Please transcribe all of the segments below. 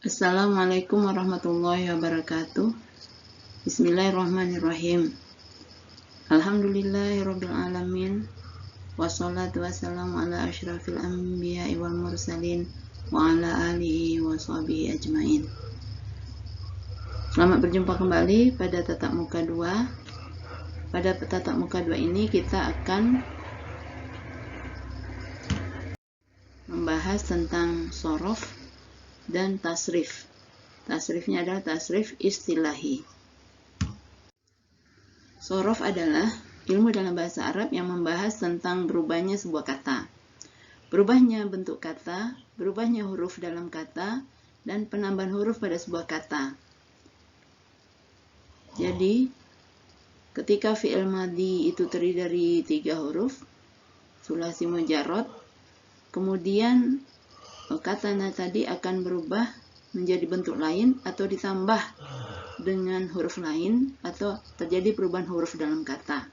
Assalamualaikum warahmatullahi wabarakatuh. Bismillahirrahmanirrahim. Alhamdulillahirabbil alamin. Wassalatu wassalamu ala asyrafil anbiya'i wal mursalin wa ala alihi wa sahbihi ajmain. Selamat berjumpa kembali pada tatap muka 2. Pada tatap muka 2 ini kita akan membahas tentang shorof dan tasrif. Tasrifnya adalah tasrif istilahi. Shorof adalah ilmu dalam bahasa Arab yang membahas tentang berubahnya sebuah kata, berubahnya bentuk kata, berubahnya huruf dalam kata, dan penambahan huruf pada sebuah kata. Jadi, ketika fi'il madhi itu terdiri dari 3 huruf, sulasi mujarrad, kemudian kata tadi akan berubah menjadi bentuk lain atau ditambah dengan huruf lain atau terjadi perubahan huruf dalam kata.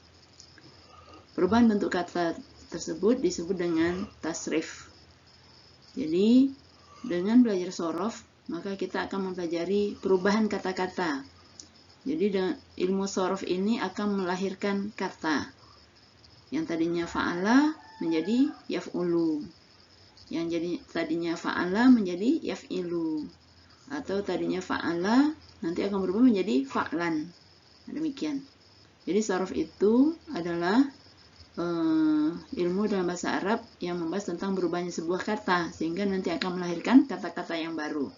Perubahan bentuk kata tersebut disebut dengan tasrif. Jadi, dengan belajar shorof, maka kita akan mempelajari perubahan kata-kata. Jadi, dengan ilmu shorof ini akan melahirkan kata yang tadinya fa'ala menjadi yaf'ulu, yang jadi tadinya fa'ala menjadi yaf'ilu, atau tadinya fa'ala nanti akan berubah menjadi fa'lan. Demikian. Jadi shorof itu adalah ilmu dalam bahasa Arab yang membahas tentang berubahnya sebuah kata sehingga nanti akan melahirkan kata-kata yang baru.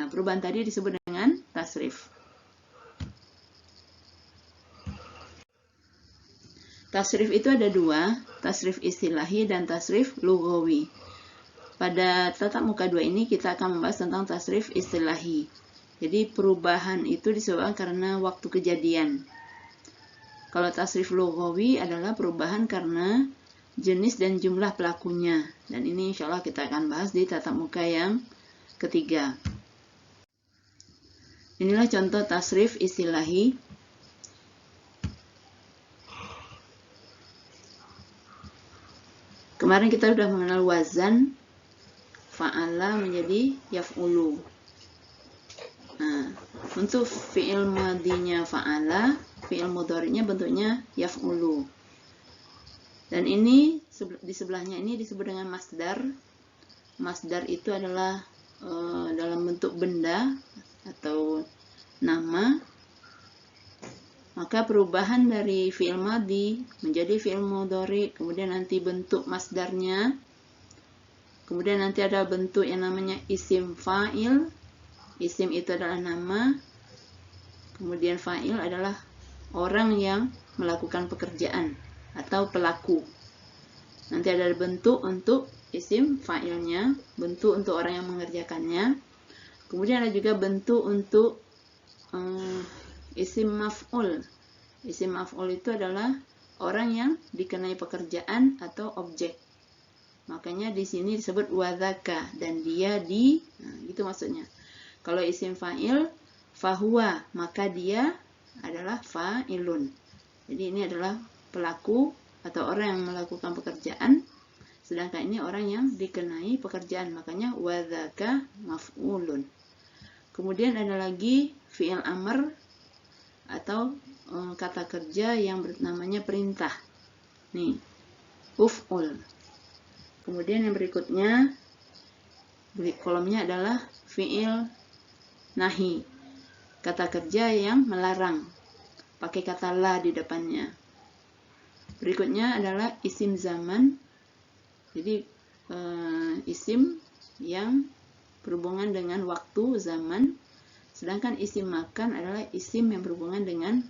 Nah, perubahan tadi disebut dengan tasrif. Tasrif itu ada 2, tasrif istilahi dan tasrif lughawi. Pada tatap muka 2 ini kita akan membahas tentang tasrif istilahi. Jadi perubahan itu disebabkan karena waktu kejadian. Kalau tasrif lughawi adalah perubahan karena jenis dan jumlah pelakunya. Dan ini insya Allah kita akan bahas di tatap muka yang ketiga. Inilah contoh tasrif istilahi. Kemarin kita sudah mengenal wazan, fa'ala menjadi yaf'ulu. Nah, untuk fi'il madhinya fa'ala, fi'il mudhari'nya bentuknya yaf'ulu. Dan ini di sebelahnya ini disebut dengan masdar. Masdar itu adalah dalam bentuk benda atau nama. Maka perubahan dari fi'il madhi menjadi fi'il mudhari', kemudian nanti bentuk masdarnya, kemudian nanti ada bentuk yang namanya isim fa'il. Isim itu adalah nama. Kemudian fa'il adalah orang yang melakukan pekerjaan atau pelaku. Nanti ada bentuk untuk isim fa'ilnya, bentuk untuk orang yang mengerjakannya. Kemudian ada juga bentuk untuk isim maf'ul. Isim maf'ul itu adalah orang yang dikenai pekerjaan atau objek. Makanya di sini disebut wadzaka, dan dia gitu maksudnya. Kalau isim fa'il, fahuwa, maka dia adalah fa'ilun. Jadi ini adalah pelaku atau orang yang melakukan pekerjaan, sedangkan ini orang yang dikenai pekerjaan, makanya wadzaka maf'ulun. Kemudian ada lagi fi'il amr atau kata kerja yang namanya perintah. Nih, uf'ul. Kemudian yang berikutnya, kolomnya adalah fi'il nahi, kata kerja yang melarang, pakai kata la di depannya. Berikutnya adalah isim zaman, jadi isim yang berhubungan dengan waktu, zaman. Sedangkan isim makan adalah isim yang berhubungan dengan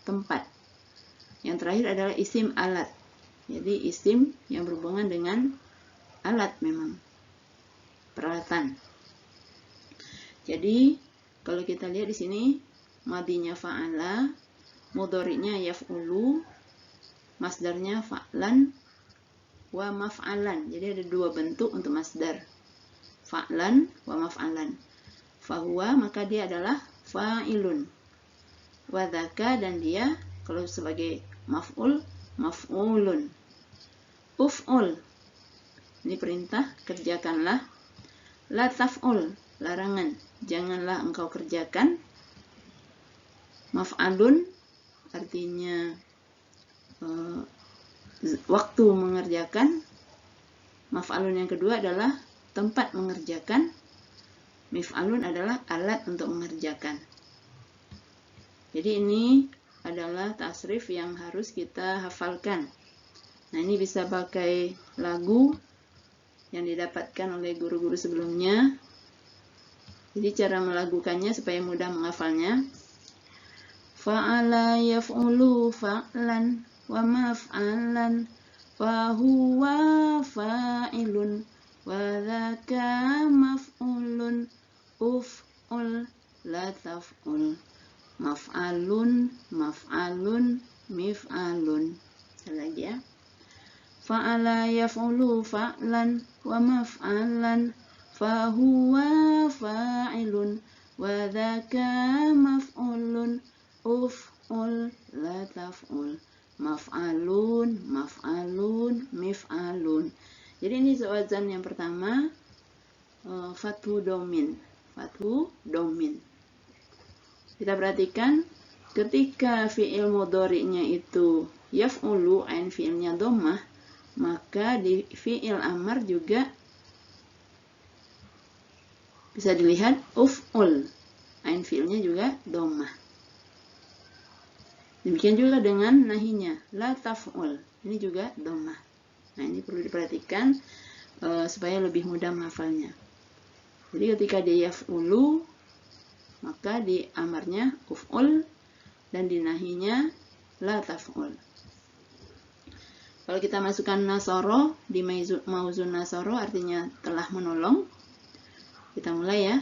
tempat. Yang terakhir adalah isim alat. Jadi isim yang berhubungan dengan alat, memang peralatan. Jadi kalau kita lihat di sini, madhinya fa'ala, mudhari'nya yaf'ulu, masdarnya fa'lan wa maf'alan. Jadi ada 2 bentuk untuk masdar, fa'lan wa maf'alan. Fahuwa, maka dia adalah fa'ilun. Wadzaka, dan dia kalau sebagai maf'ul, maf'ulun. Uf'ul, ini perintah, kerjakanlah. La taf'ul, larangan, janganlah engkau kerjakan. Maf'alun artinya waktu mengerjakan. Maf'alun yang kedua adalah tempat mengerjakan. Mif'alun adalah alat untuk mengerjakan. Jadi ini adalah tasrif yang harus kita hafalkan. Nah, ini bisa pakai lagu yang didapatkan oleh guru-guru sebelumnya. Jadi cara melagukannya supaya mudah menghafalnya. Fa'ala yaf'ulu fa'lan wa maf'alan fa huwa fa'ilun wa dzaka maf'ulun uf'ul la taf'ul. Maf'alun, maf'alun, mif'alun. Sekali lagi ya. Fa'ala yaf'ulu fa'lan wa maf'alan fa huwa fa'ilun wa dzaka maf'ulun uf'ul la taf'ul. Maf'alun, maf'alun, mif'alun. Jadi ini wazan yang pertama, fathu domin. Fathu domin. Kita perhatikan ketika fi'il mudhari'nya itu yaf'ulu, ain fi'ilnya dhammah, maka di fi'il amar juga bisa dilihat uf'ul, ain fi'ilnya juga dhammah. Demikian juga dengan nahinya la taf'ul, ini juga dhammah. Nah, ini perlu diperhatikan supaya lebih mudah menghafalnya. Jadi ketika dia yaf'ulu, maka di amarnya uf'ul dan di nahinya la taf'ul. Kalau kita masukkan nasoro di mauzun nasoro artinya telah menolong. Kita mulai ya.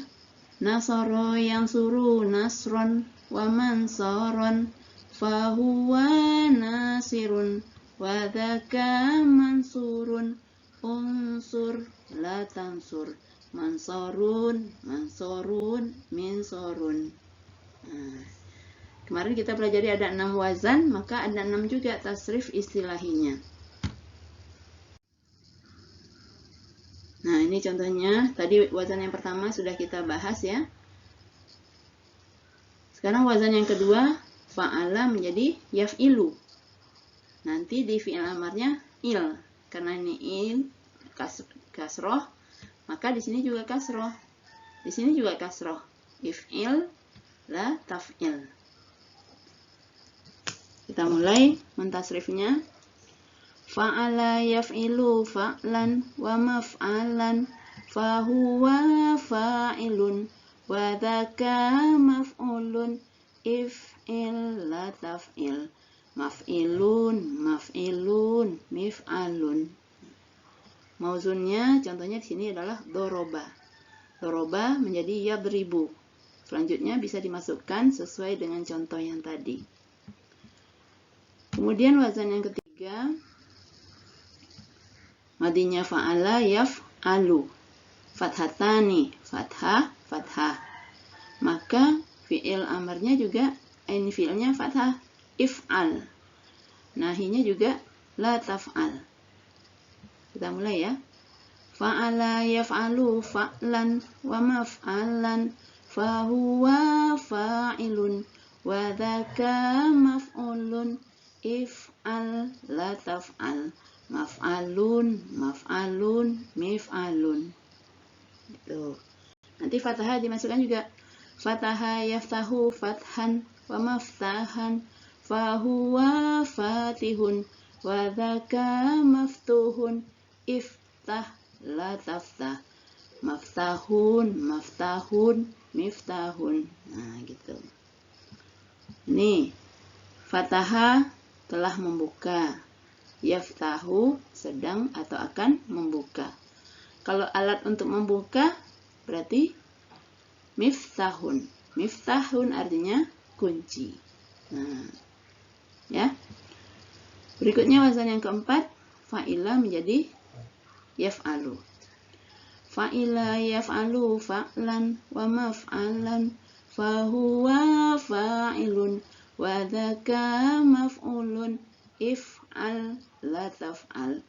Nasoro yang suruh nasron wa mansoron fa huwa nasirun wa dzaka mansurun unsur la tansur. Mansorun, mansorun, minsorun. Nah, kemarin kita pelajari ada 6 wazan, maka ada 6 juga tasrif istilahinya. Nah, ini contohnya. Tadi wazan yang pertama sudah kita bahas ya. Sekarang wazan yang kedua, fa'ala menjadi yaf'ilu. Nanti di fi'il amarnya il. Karena ini il, kasroh, maka di sini juga kasroh. Di sini juga kasroh. If'il la taf'il. Kita mulai mentasrifnya. Fa'ala yaf'ilu fa'lan wa maf'alan fa huwa fa'ilun wa dzaka maf'ulun if'il la taf'il. Maf'ilun, maf'ilun, mif'alun. Mauzunnya contohnya di sini adalah doroba. Doroba menjadi yadribu. Selanjutnya bisa dimasukkan sesuai dengan contoh yang tadi. Kemudian wazan yang ketiga, madinya fa'ala yaf'alu. Fathatani, fathah, fathah. Maka fi'il amarnya juga ini fi'ilnya fathah, if'al. Nahinya juga la taf'al. Kita mulai ya. Fa'ala yaf'alu fa'lan wa maf'alan fa huwa fa'ilun wa dzaka maf'ulun if'al la taf'al. Maf'alun, maf'alun, mif'alun. Itu. Nanti fathah dimasukkan juga. Fataha yaftahu fathan wa maftahan fa huwa fatihun wa dzaka maftuhun iftah la taftah. Maftahun, maftahun, miftahun. Nah, gitu. Ini fataha telah membuka. Yaftahu sedang atau akan membuka. Kalau alat untuk membuka berarti miftahun. Miftahun artinya kunci. Nah, ya. Berikutnya wazan yang keempat, fa'ila menjadi yaf'alu. Fa'ila yaf'alu fa'lan wa maf'alan fa huwa fa'ilun wa dzaka maf'ulun if'al la taf'al.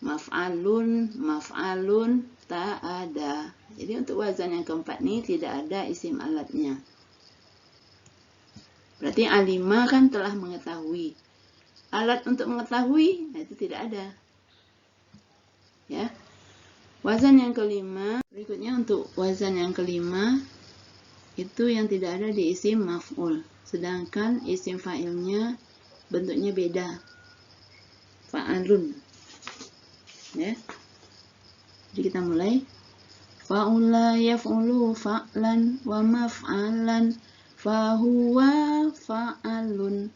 maf'alun, maf'alun, tak ada. Jadi untuk wazan yang keempat ini tidak ada isim alatnya. Berarti alima kan telah mengetahui. Alat untuk mengetahui, nah itu tidak ada. Ya. Wazan yang kelima, berikutnya untuk wazan yang kelima itu yang tidak ada di isim maf'ul. Sedangkan isim fa'ilnya bentuknya beda. Fa'alun. Ya. Jadi kita mulai. Fa'ula yaf'ulu fa'lan wa maf'alan fahuwa fa'alun.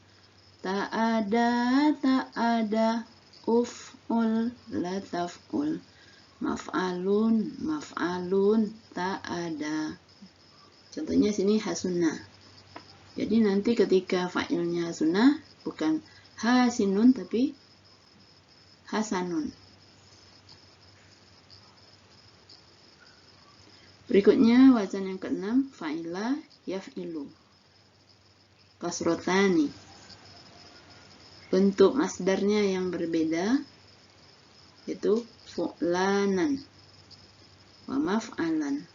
Tak ada uf'ul la taf'ul. Maf'alun, maf'alun, tak ada. Contohnya sini hasunna. Jadi nanti ketika fa'ilnya hasunna bukan hasinun tapi hasanun. Berikutnya wazan yang keenam, fa'ila yaf'ilu. Kasrotani. Bentuk masdarnya yang berbeda yaitu fu'lanan wa maf'alan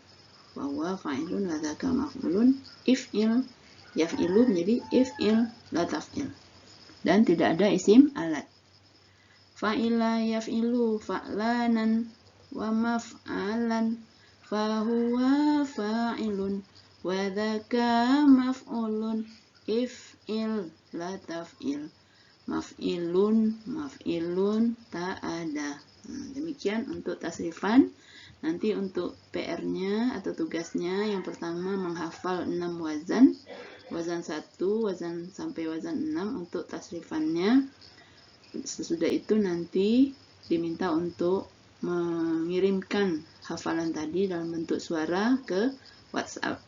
wa huwa fa'ilun la dzaka maf'ulun if'il yaf'ilu menjadi if'il la taf'il dan tidak ada isim alat. Fa'ila yaf'ilu fa'lanan wa maf'alan fahuwa fa'ilun wa dzaka maf'ulun if'il la taf'il. Maf'ilun, maf'ilun, tak ada. Demikian untuk tasrifan. Nanti untuk PR-nya atau tugasnya yang pertama menghafal 6 wazan. Wazan 1, wazan sampai wazan 6 untuk tasrifannya. Sesudah itu nanti diminta untuk mengirimkan hafalan tadi dalam bentuk suara ke WhatsApp.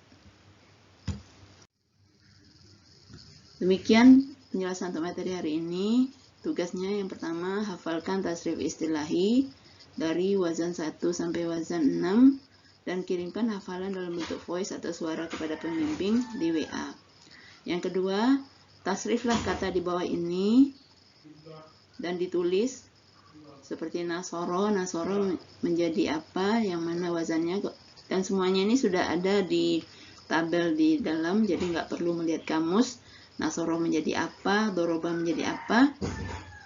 Demikian penjelasan untuk materi hari ini. Tugasnya yang pertama, hafalkan tasrif istilahi dari wazan 1 sampai wazan 6 dan kirimkan hafalan dalam bentuk voice atau suara kepada pembimbing di WA. Yang kedua, tasriflah kata di bawah ini dan ditulis seperti nasoro, nasoro menjadi apa, yang mana wazannya, dan semuanya ini sudah ada di tabel di dalam, jadi nggak perlu melihat kamus. Nasoro menjadi apa, doroba menjadi apa,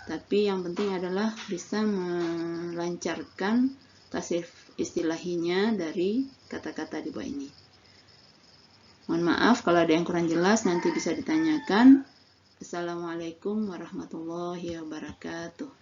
tapi yang penting adalah bisa melancarkan tasrif istilahinya dari kata-kata di bawah ini. Mohon maaf kalau ada yang kurang jelas, nanti bisa ditanyakan. Assalamualaikum warahmatullahi wabarakatuh.